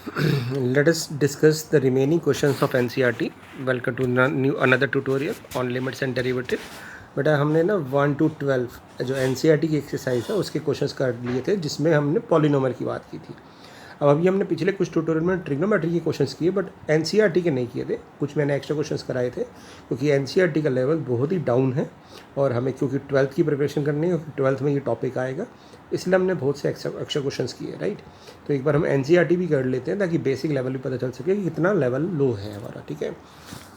Let us discuss the remaining questions of NCERT. Welcome to another tutorial on limits and derivative. बेटा हमने ना 1 to 12 जो NCERT की exercise है उसके क्वेश्चंस कर लिए थे, जिसमें हमने पॉलिनोमर की बात की थी। अब अभी हमने पिछले कुछ ट्यूटोरियल में ट्रिग्नोमेट्री के क्वेश्चंस किए, बट NCERT के नहीं किए थे। कुछ मैंने एक्स्ट्रा क्वेश्चंस कराए थे क्योंकि NCERT का लेवल बहुत ही डाउन है और हमें क्योंकि 12th की प्रिपरेशन करनी है, क्योंकि 12th में ये टॉपिक आएगा, इसलिए हमने बहुत से एक्स्ट्रा क्वेश्चंस किए, राइट। तो एक बार हम NCERT भी कर लेते हैं ताकि बेसिक लेवल भी पता चल सके कि कितना लेवल लो है हमारा, ठीक है।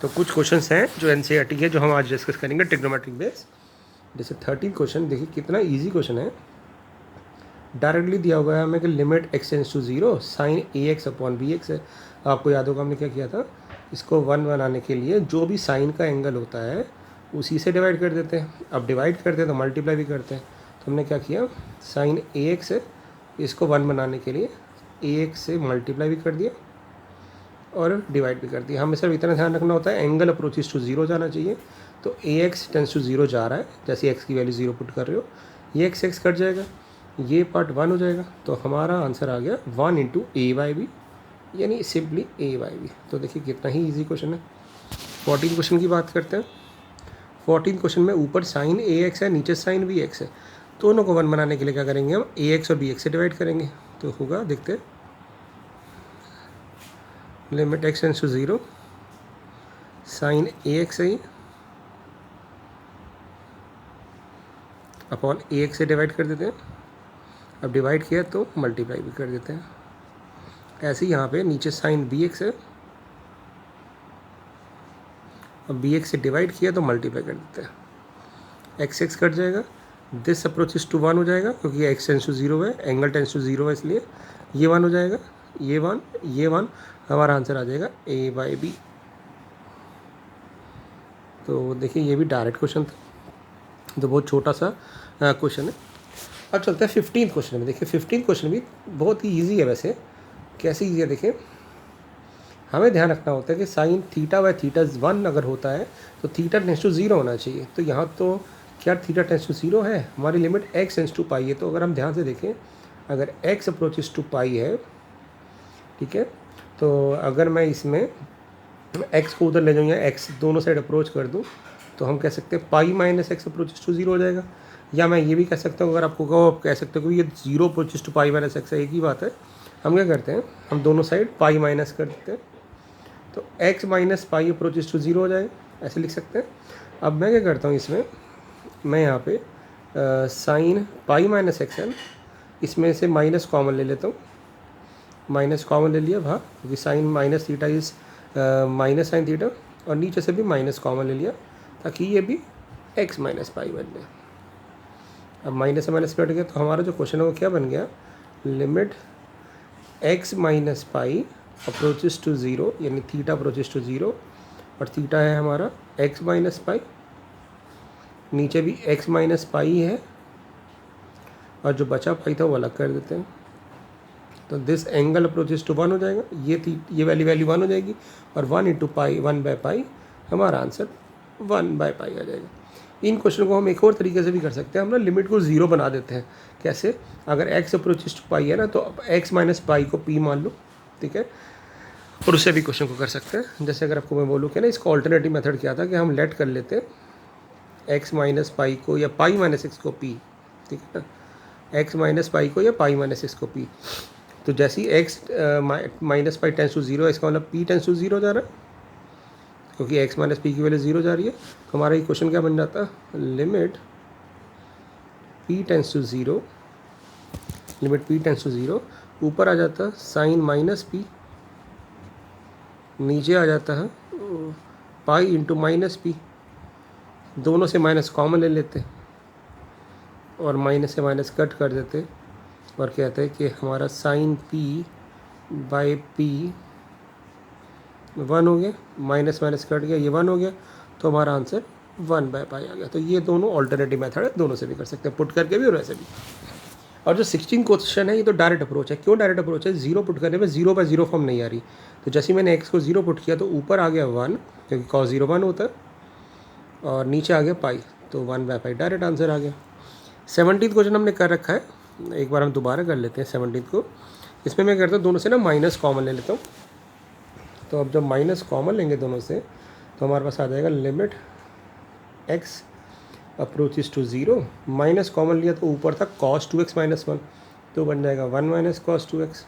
तो कुछ क्वेश्चंस हैं जो NCERT के, जो हम आज डिस्कस करेंगे ट्रिग्नोमेट्रिक बेस। जैसे 13 क्वेश्चन देखिए कितना ईजी क्वेश्चन है। डायरेक्टली दिया हुआ है हमें कि limit x tends to 0 sine AX upon BX है। आपको याद होगा हमने क्या किया था, इसको 1 बनाने के लिए जो भी साइन का एंगल होता है उसी से डिवाइड कर देते हैं। अब डिवाइड करते हैं तो मल्टीप्लाई भी करते हैं। तो हमने क्या किया, साइन AX है, इसको 1 बनाने के लिए AX से मल्टीप्लाई भी कर दिया और डिवाइड भी कर दिया। हमें सिर्फ इतना ध्यान रखना होता है एंगल अप्रोचेस टू 0 जाना चाहिए। तो AX टेंड्स टू 0 जा रहा है, जैसे x की वैल्यू 0 पुट कर रहे हो, ये x कट जाएगा, ये पार्ट 1 हो जाएगा। तो हमारा आंसर आ गया 1 इंटू AY/B, यानी सिंपली AY/B। तो देखिए कितना ही ईजी क्वेश्चन है। 14 क्वेश्चन की बात करते हैं। 14 क्वेश्चन में ऊपर साइन AX है, नीचे साइन BX है। दोनों को 1 बनाने के लिए क्या करेंगे, हम AX और BX से डिवाइड करेंगे। तो होगा, देखते हैं, limit x tends to 0 sine AX है अपॉन AX से डिवाइड कर देते हैं। अब डिवाइड किया तो मल्टीप्लाई भी कर देते हैं। ऐसे ही यहाँ पे नीचे साइन BX है, अब BX से डिवाइड किया तो मल्टीप्लाई कर देते हैं। x कट जाएगा, दिस अप्रोचेस टू 1 हो जाएगा क्योंकि x टेंड्स टू 0 है, एंगल टेंड्स टू 0 है, इसलिए ये 1 हो जाएगा, ये 1, हमारा आंसर आ जाएगा A/B। तो देखिए ये भी डायरेक्ट क्वेश्चन था, तो बहुत छोटा सा क्वेश्चन है। अब चलते हैं 15 क्वेश्चन में। देखिए 15 क्वेश्चन भी बहुत ही ईजी है। वैसे कैसे ईजी है, देखिए हमें ध्यान रखना होता है कि साइन थीटा बाय थीटा 1 अगर होता है तो थीटा टेंड्स टू 0 होना चाहिए। तो यहाँ तो क्या थीटा टेंड्स टू 0 है, हमारी लिमिट x टेंड्स टू पाई है। तो अगर हम ध्यान से देखें, अगर x अप्रोचेस टू पाई है, ठीक है, तो अगर मैं इसमें x को उधर ले जाऊँ या x दोनों साइड अप्रोच कर दूँ तो हम कह सकते हैं pi minus x approaches to 0 हो जाएगा। या मैं ये भी कह सकता हूँ, अगर आपको कहो, आप कह सकते हो कि ये 0 approaches to pi minus x है, एक ही बात है। हम क्या करते हैं, हम दोनों साइड पाई माइनस कर देते हैं, तो x minus pi approaches to 0 हो जाएगा, ऐसे लिख सकते हैं। अब मैं क्या करता हूँ, इसमें मैं यहाँ पे साइन पाई माइनस एक्स है, इसमें से माइनस कॉमन ले लेता हूँ। माइनस कॉमन ले लिया भाग, क्योंकि sine minus theta is minus sine theta, और नीचे से भी माइनस कॉमन ले लिया ताकि ये भी x माइनस पाई बन जाए। अब माइनस से माइनस कट गया तो हमारा जो क्वेश्चन है वो क्या बन गया, limit x minus pi approaches to 0, यानी थीटा अप्रोचेस टू 0, और थीटा है हमारा x माइनस पाई, नीचे भी x माइनस पाई है, और जो बचा पाई था वो अलग कर देते हैं। तो दिस एंगल अप्रोचेस टू 1 हो जाएगा, ये वैल्यू 1 हो जाएगी, और 1 इंटू पाई 1/पाई, हमारा आंसर 1/पाई आ जाएगा। इन क्वेश्चन को हम एक और तरीके से भी कर सकते हैं, हम ना लिमिट को 0 बना देते हैं। कैसे, अगर x अप्रोचेस टू पाई है ना, तो x माइनस पाई को p मान लो, ठीक है, और उससे भी क्वेश्चन को कर सकते हैं। जैसे अगर आपको मैं बोलूँ कि ना, इसको ऑल्टरनेटिव मेथड क्या था कि हम लेट कर लेते हैं x माइनस पाई को या पाई माइनस x को p, ठीक है ना, x माइनस पाई को या पाई माइनस x को p। तो जैसे ही x minus pi tends to 0 है, इसका मतलब p टेंस टू 0 जा रहा है, क्योंकि x माइनस पी की वैल्यू 0 जा रही है। तो हमारा ये क्वेश्चन क्या बन जाता है, limit p tends to 0, limit p tends to 0, ऊपर आ जाता है साइन माइनस p, नीचे आ जाता है पाई इंटू माइनस पी, दोनों से माइनस कॉमन ले लेते और माइनस से माइनस कट कर देते, और कहते हैं कि हमारा साइन p बाई p 1 हो गया, माइनस माइनस कट गया, ये 1 हो गया, तो हमारा आंसर 1/पाई आ गया। तो ये दोनों ऑल्टरनेटिव मेथड है, दोनों से भी कर सकते हैं, पुट करके भी और वैसे भी। और जो 16 क्वेश्चन है, ये तो डायरेक्ट अप्रोच है। क्यों डायरेक्ट अप्रोच है, 0 पुट करने में 0/0 फॉर्म नहीं आ रही। तो जैसे मैंने x को 0 पुट किया तो ऊपर आ गया 1, क्योंकि cos 0 1 होता है, और नीचे आ गया पाई, तो 1/पाई डायरेक्ट आंसर आ गया। 17 क्वेश्चन हमने कर रखा है, एक बार हम दोबारा कर लेते हैं 17 को। इसमें मैं करता हूँ दोनों से ना माइनस कॉमन ले लेता हूँ। तो अब जब माइनस कॉमन लेंगे दोनों से तो हमारे पास आ जाएगा limit x approaches to zero. Minus common लिया तो ऊपर था cos 2x माइनस 1, तो बन जाएगा 1 माइनस cos 2x।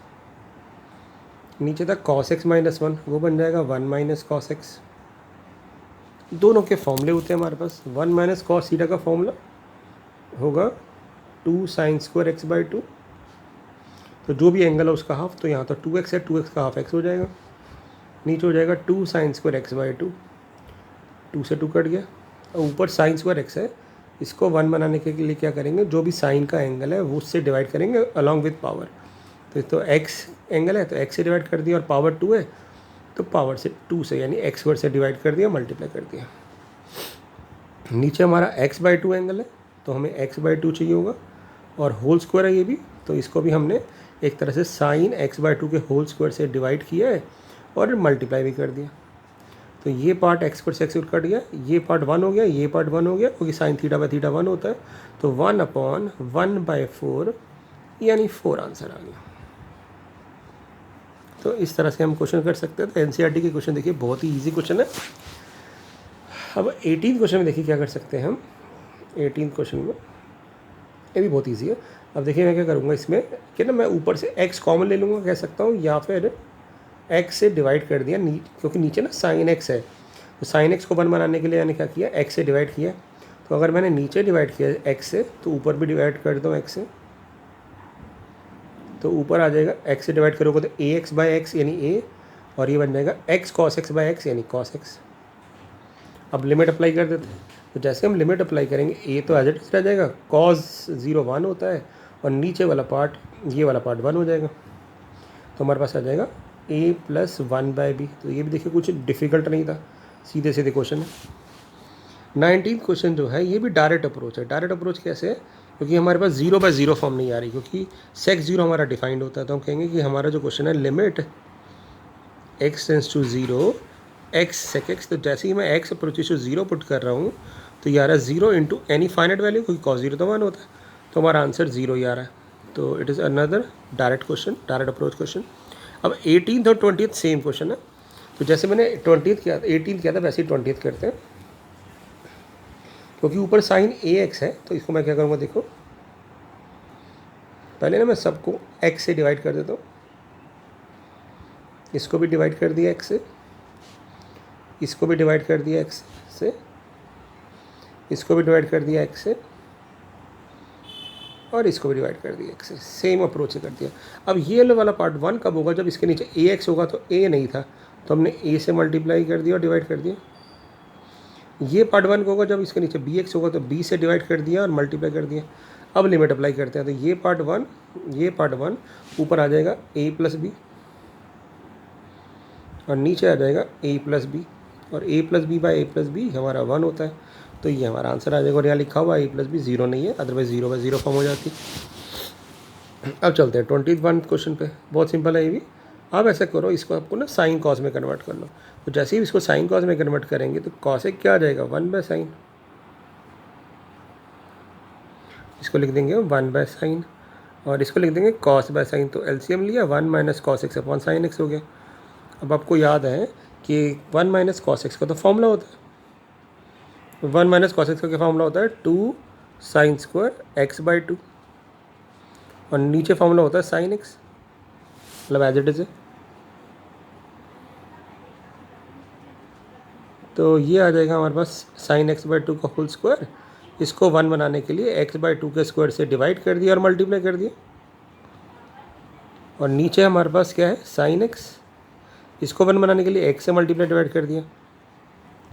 नीचे था cos x माइनस 1, वो बन जाएगा 1 माइनस cos x। दोनों के फॉर्मूले होते हैं हमारे पास। 1 माइनस cos थीटा का फॉर्मूला होगा 2 साइन स्क्वायर एक्स बाई 2। तो जो भी एंगल है उसका हाफ, तो यहाँ तो 2x है, 2x का हाफ x हो जाएगा। नीचे हो जाएगा 2 साइन स्क्वायर एक्स बाई 2, 2 से 2 कट गया। और ऊपर साइन स्क्वायर x है, इसको 1 बनाने के लिए क्या करेंगे, जो भी साइन का एंगल है वो उससे डिवाइड करेंगे अलॉन्ग विथ पावर। तो x एंगल है तो x से डिवाइड कर दिया, और पावर 2 है तो पावर से 2 से यानी x वर्ड से डिवाइड कर दिया, मल्टीप्लाई कर दिया। नीचे हमारा x बाई 2 एंगल है तो हमें x बाई 2 चाहिए होगा, और होल स्क्वायर है ये भी, तो इसको भी हमने एक तरह से साइन x बाई 2 के होल स्क्वायर से डिवाइड किया है और मल्टीप्लाई भी कर दिया। तो ये पार्ट x स्क्वायर से x कट गया, ये पार्ट 1 हो गया, ये पार्ट 1 हो गया, क्योंकि साइन थीटा बाई थीटा 1 होता है। तो 1/1/4 यानी 4 आंसर आ गया। तो इस तरह से हम क्वेश्चन कर सकते हैं। तो एनसीईआरटी के क्वेश्चन देखिए बहुत ही इजी क्वेश्चन है। अब 18 क्वेश्चन में देखिए क्या कर सकते हैं हम। 18 क्वेश्चन में ये भी बहुत इजी है। अब देखिए मैं क्या करूँगा इसमें कि ना मैं ऊपर से x कॉमन ले लूँगा कह सकता हूँ, या फिर x से डिवाइड कर दिया क्योंकि नीचे ना साइन x है, तो साइन x को 1 बनाने के लिए मैंने क्या किया, x से डिवाइड किया। तो अगर मैंने नीचे डिवाइड किया x से तो ऊपर भी डिवाइड कर दो x से, तो ऊपर आ जाएगा x से डिवाइड करोगे तो ax बाई एक्स यानी a, और ये बन जाएगा x cos x by x यानी cos x। अब लिमिट अप्लाई कर देते हैं। तो जैसे हम लिमिट अप्लाई करेंगे a तो एज इट इज रह जाएगा, cos 0 1 होता है, और नीचे वाला पार्ट ये वाला पार्ट 1 हो जाएगा। तो हमारे पास आ जाएगा a प्लस 1/b। तो ये भी देखिए कुछ डिफ़िकल्ट नहीं था, सीधे सीधे क्वेश्चन है। 19 क्वेश्चन जो है ये भी डायरेक्ट अप्रोच है। डायरेक्ट अप्रोच कैसे है, क्योंकि हमारे पास 0/0 फॉर्म नहीं आ रही, क्योंकि सेक 0 हमारा डिफाइंड होता है। तो हम कहेंगे कि हमारा जो क्वेश्चन है limit x tends to 0 x sec x, तो जैसे ही मैं x अप्रोचेस टू 0 पुट कर रहा हूँ तो ये आ रहा है 0 इंटू एनी फाइनाइट वैल्यू, क्योंकि cos 0 तो 1 होता है, तो हमारा आंसर 0 ही आ रहा है। तो it is another direct question, direct approach question. अब 18th और 20th सेम क्वेश्चन है। तो जैसे मैंने 20th किया 18th किया था वैसे ही 20th करते हैं, क्योंकि ऊपर साइन ax है। तो इसको मैं क्या करूँगा, देखो पहले ना मैं सबको x से डिवाइड कर देता हूँ, इसको भी डिवाइड कर दिया x से, इसको भी डिवाइड कर दिया x से, इसको भी डिवाइड कर दिया x से, और इसको भी डिवाइड कर दिया x से। सेम अप्रोच से कर दिया। अब ये वाला पार्ट 1 कब होगा, जब इसके नीचे ax होगा, तो a नहीं था तो हमने a से मल्टीप्लाई कर दिया और डिवाइड कर दिया। ये पार्ट 1 होगा जब इसके नीचे bx होगा, तो b से डिवाइड कर दिया और मल्टीप्लाई कर दिया। अब लिमिट अप्लाई करते हैं। तो ये पार्ट 1 ऊपर आ जाएगा a प्लस बी, और नीचे आ जाएगा a प्लस बी, और a plus b by a plus b हमारा 1 होता है। तो ये हमारा आंसर आ जाएगा। और यहाँ लिखा हुआ a प्लस बी 0 नहीं है, अदरवाइज 0/0 फॉर्म हो जाती। अब चलते हैं 21 क्वेश्चन पे। बहुत सिंपल है ये भी। आप ऐसा करो, इसको आपको ना साइन कॉस में कन्वर्ट कर लो। तो जैसे ही इसको साइन कॉस में कन्वर्ट करेंगे तो कॉसेक क्या आ जाएगा, 1/sin। इसको लिख देंगे 1/sin, और इसको लिख देंगे cos/sin। तो एलसीएम लिया, 1 minus cos x upon sin x हो गया। अब आपको याद है कि 1 माइनस cos x का तो फॉर्मूला होता है, 1 माइनस cos x का क्या फॉर्मूला होता है, 2 साइन स्क्वायर x बाई 2, और नीचे फॉर्मूला होता है sin x, मतलब एज इट इज है। तो ये आ जाएगा हमारे पास sin x बाई 2 का होल स्क्वायर। इसको 1 बनाने के लिए x बाई 2 के स्क्वायर से डिवाइड कर दिया और मल्टीप्लाई कर दिया। और नीचे हमारे पास क्या है, sin x, इसको 1 बनाने के लिए x से मल्टीप्लाई डिवाइड कर दिया।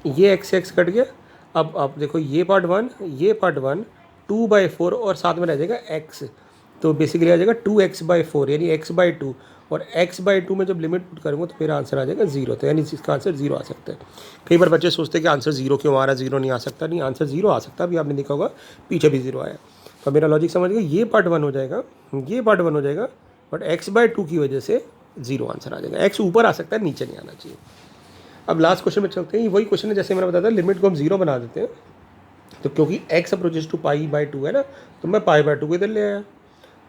ये x से x कट गया। अब आप देखो ये पार्ट 1, ये पार्ट 1 2/4, और साथ में रह जाएगा x, तो बेसिकली आ जाएगा 2x/4 यानी x/2, और x/2 में जब लिमिट पुट करूँगा तो फिर आंसर आ जाएगा 0। तो यानी इसका आंसर 0 आ सकता है। कई बार बच्चे सोचते हैं कि आंसर 0 क्यों आ रहा है, 0 नहीं आ सकता। नहीं, आंसर 0 आ सकता है। अभी आपने देखा होगा पीछे भी 0 आया। तो मेरा लॉजिक समझ गया, ये पार्ट 1 हो जाएगा, ये पार्ट 1 हो जाएगा, बट x/2 की वजह से 0 आंसर आ जाएगा। x ऊपर आ सकता है, नीचे नहीं आना चाहिए। अब लास्ट क्वेश्चन में चलते हैं। वही क्वेश्चन है जैसे मैंने बताया था, लिमिट को हम 0 बना देते हैं। तो क्योंकि x approaches to pi by 2 है ना, तो मैं पाई बाई 2 को इधर ले आया।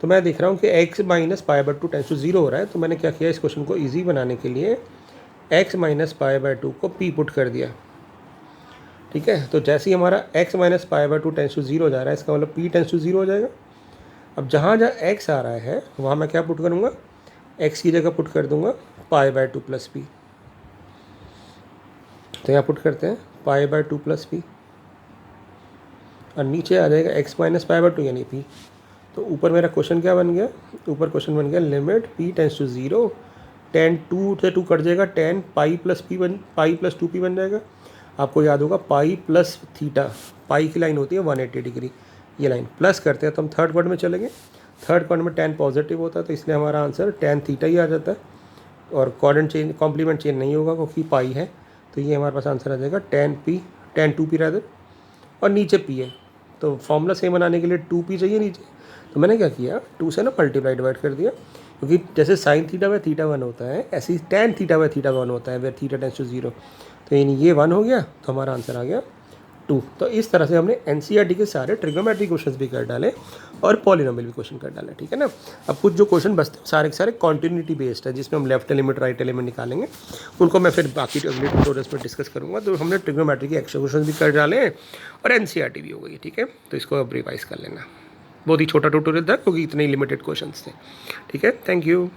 तो मैं देख रहा हूँ कि x minus pi by 2 tends to 0 हो रहा है, तो मैंने क्या किया, इस क्वेश्चन को ईजी बनाने के लिए x माइनस पाई बाई 2 को p पुट कर दिया। ठीक है, तो जैसे ही हमारा x minus pi by 2 tends to 0 हो जा रहा है, इसका मतलब p टेंस टू 0 हो जाएगा। अब जहाँ जहाँ x आ रहा है वहाँ मैं क्या पुट करूँगा, x की जगह पुट कर दूँगा पाई बाई 2 प्लस पी। तो यहाँ पुट करते हैं पाई बाई 2 प्लस पी, और नीचे आ जाएगा x माइनस पाई बाई 2 यानी p। तो ऊपर मेरा क्वेश्चन क्या बन गया, ऊपर क्वेश्चन बन गया limit p tends to 0, tan 2 से 2 कट जाएगा, tan pi plus p pi plus 2p बन जाएगा। आपको याद होगा पाई प्लस थीटा, पाई की लाइन होती है 180 डिग्री, ये लाइन प्लस करते हैं तो हम थर्ड क्वाड्रेंट में चलेंगे। थर्ड क्वाड्रेंट में tan पॉजिटिव होता है, तो इसलिए हमारा आंसर tan थीटा ही आ जाता है, और क्वाड्रेंट चेंज कॉम्प्लीमेंट चेंज नहीं होगा क्योंकि पाई है। तो ये हमारे पास आंसर आ जाएगा tan 2p रादर, और नीचे p है, तो फॉर्मूला सेम बनाने के लिए 2p चाहिए नीचे। तो मैंने क्या किया, 2 से ना मल्टीप्लाई डिवाइड कर दिया, क्योंकि जैसे साइन थीटा बाय थीटा 1 होता है, ऐसे ही tan थीटा बाय थीटा 1 होता है वेयर थीटा टेंस टू 0। तो यानी ये 1 हो गया, तो हमारा आंसर आ गया 2। तो इस तरह से हमने एनसीईआरटी के सारे ट्रिग्नोमेट्री क्वेश्चंस भी कर डाले और पॉलिनोमियल भी क्वेश्चन कर डाले। ठीक है ना। अब कुछ जो क्वेश्चन बचते हैं सारे के सारे कॉन्टिन्यूटी बेस्ड है, जिसमें हम लेफ्ट एलिमेंट राइट एलिमेंट निकालेंगे, उनको मैं फिर बाकी अगले ट्यूटोरियल्स में डिस्कस करूँगा। तो हमने ट्रिग्नोमेट्री के एक्स्ट्रा क्वेश्चन भी कर डाले हैं और एनसीईआरटी भी हो गई। ठीक है, तो इसको अब रिवाइज कर लेना। बहुत ही छोटा ट्यूटोरियल था क्योंकि इतने ही लिमिटेड क्वेश्चंस थे। ठीक है, थैंक यू।